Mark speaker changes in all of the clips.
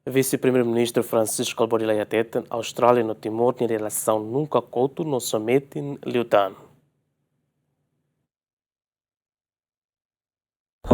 Speaker 1: Vise-Primeiru-Ministru Kalbuadi hatete, Austrália no Timor em relação nunca kotu no metin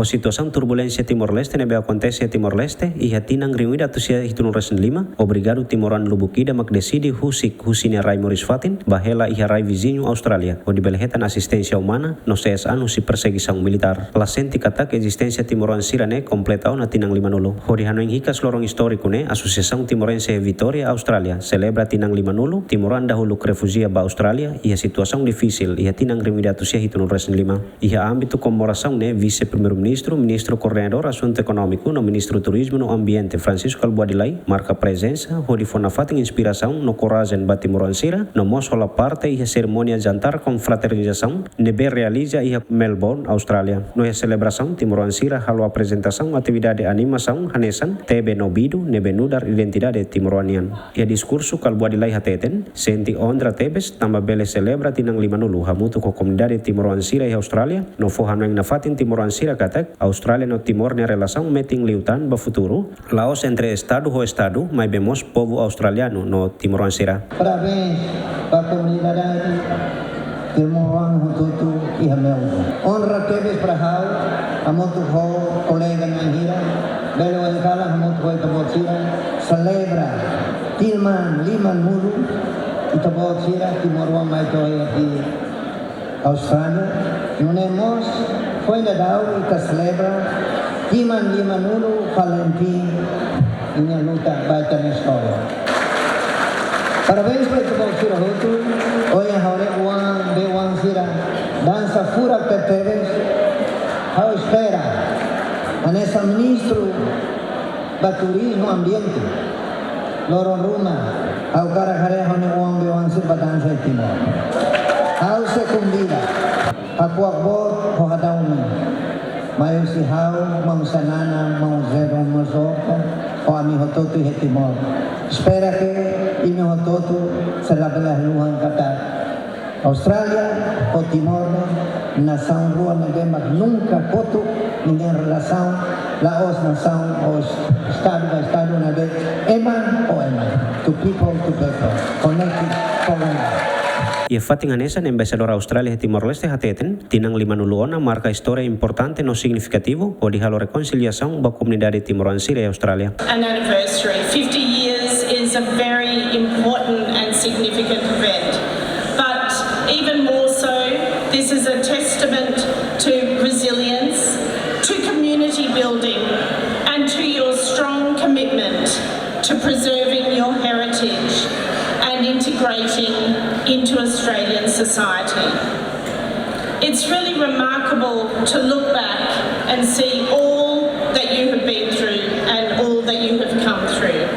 Speaker 2: A situação turbulência Timor-Leste nebe acontece a Timor-Leste e a tinang reunida tusia hitun resen lima, obrigado Timoran lubukida mak decide husine rai moris fatin, bahela iha rai vizinho Austrália, onde belhetan assistência humana no seis anos e perseguição militar. Placenti katak existência Timoran sirane completa na tinang lima nulu. Hodi hanoing hikas lorong histórico ne, Associação Timorense Vitória Austrália, celebra tinang lima nulu, Timoran dahulu refugia ba Austrália e a situação difícil e a tinang reunida tusia hitun resen lima. Iha âmbito comemoração ne, Vise-Primeiru-Ministru, Ministro Coordenador Assunto Econômico, no Ministro Turismo no Ambiente, Kalbuadi marca presença, onde foi na fatin inspiração no coragem ba Timoransira, no moço la parte e a cerimônia jantar com fraternização, nebe realiza e a Melbourne, Austrália. No a celebração, Timoransira halo apresentação, atividade animação, hanesan, tebe nobido, nebe nudar identidade timoranian. E a discurso Kalbuadi hateten, senti ondra tebes, tamba bele celebra tinang lima nulu, hamutu ko komunidade Timoransira e Austrália, no fo hanoing na fatin Timoransira kata Austrália no Timor na relação metin liutan ba futuro, laos entre estado ho estado, mas vemos povo australiano no Timor-Ansira.
Speaker 3: Parabéns para a comunidade Timor Hututu e Melbourne. Honra teves para hau, a muito colega na gira, belo encala a muito tabocira, celebra Tilman liman mulu, e tabocira Timor mai toi aqui Austrália. Nunemos foi na dau e ta celebra Timan liman mulu Valentim e minha luta baita na história. Parabéns para tabocira Hutu, hoje haure uang de uang sira, dança fura teteves, hau espera, anessa ministro da turismo ambiente, lorong rumah, hau cara hare haune uang de uang sira dança Timor. Hau sekundida, aku akbor ho hadauni, mayo si hau mau sanana mau zero masoko, o ami hototu he Timor. Espera que ini hototu selabelah luhan kata Austrália o Timor nação rua negemak nunca kotu ninguém relasaun laos nação os estado nade eman o eman to people connected forever.
Speaker 2: E a fatin anessa na embaixador Austrália e Timor-Leste hateten, tinang lima nuluona marca história importante no significativo o de halo reconciliação ba comunidade Timor-Ansira e Austrália.
Speaker 4: An anniversary, 50 years is a very important and significant event. But even more so, this is a testament to resilience, to community building, and to your strong commitment to preserving your heritage and integrating into Australian society. It's really remarkable to look back and see all that you have been through and all that you have come through.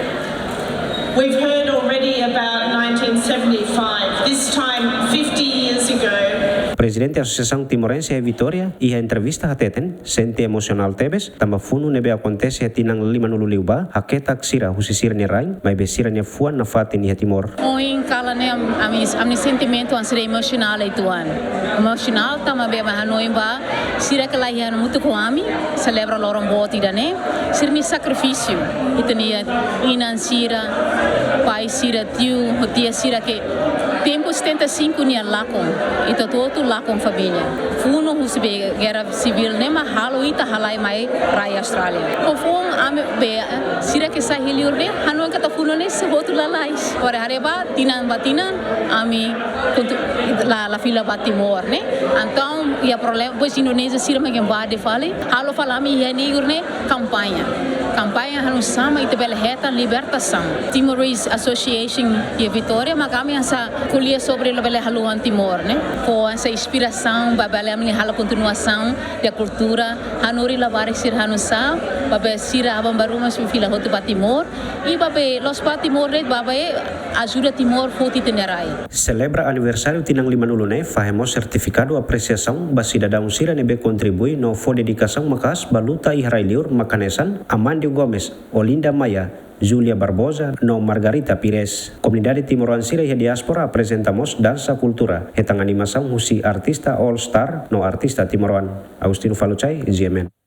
Speaker 4: We've heard already about 1975, this time 50 years ago.
Speaker 2: Presidente da Associação Timorense e Vitória e a entrevista hateten, sente emocional tebes, tamba funu nebe acontece tinang lima nulu liuba, haketa ksira husisira ni rain, mai besira ni fuan na fatin ni Timor.
Speaker 5: Oin kala ne ami sentimento an sira emocional ituan. Emocional tama be mahanoin ba, sira kalahian mutu ko ami, celebra lorong boti dane, sira ni sacrifício, itani inan sira, pai sira tiu, hotia sira que tempo 75 ni lakon, ito todo lakon família. Funo husbe guerra civil ne mahalo ita halai mai rai Austrália. Kofong ame be sira que sa hiliur ne hanon kata funo ne se botu lalais. Ora hareba tinan batinan ami la fila Timor ne. Então ia problema pois Indonésia sira magen bade fale. Halo falami ia ni urne campanha. Campanha hanu sama ite belheta libertação. Timorese Association e Vitória magami essa kuliah sobre la bele haluan Timor ne. Com essa inspiração babele amni hala continuação da cultura hanuri la baris sir hanusa babe sira abang baru masuk fila hotu Timor e babe los Timor ne babe ajuda Timor foti tenerai.
Speaker 2: Celebra aniversário tinang lima nulu ne fahemos certificado apreciação ba cidadão sira nebe contribui no fo dedicação makas baluta e harailiur makanesan Amandio Gomes, Olinda Maya, Julia Barbosa, no Margarita Pires. Comunidade Timor-Ansira e diaspora apresentamos dança cultura, etang animação husi artista All Star no artista Timoran. Agustino Falucay, GMN.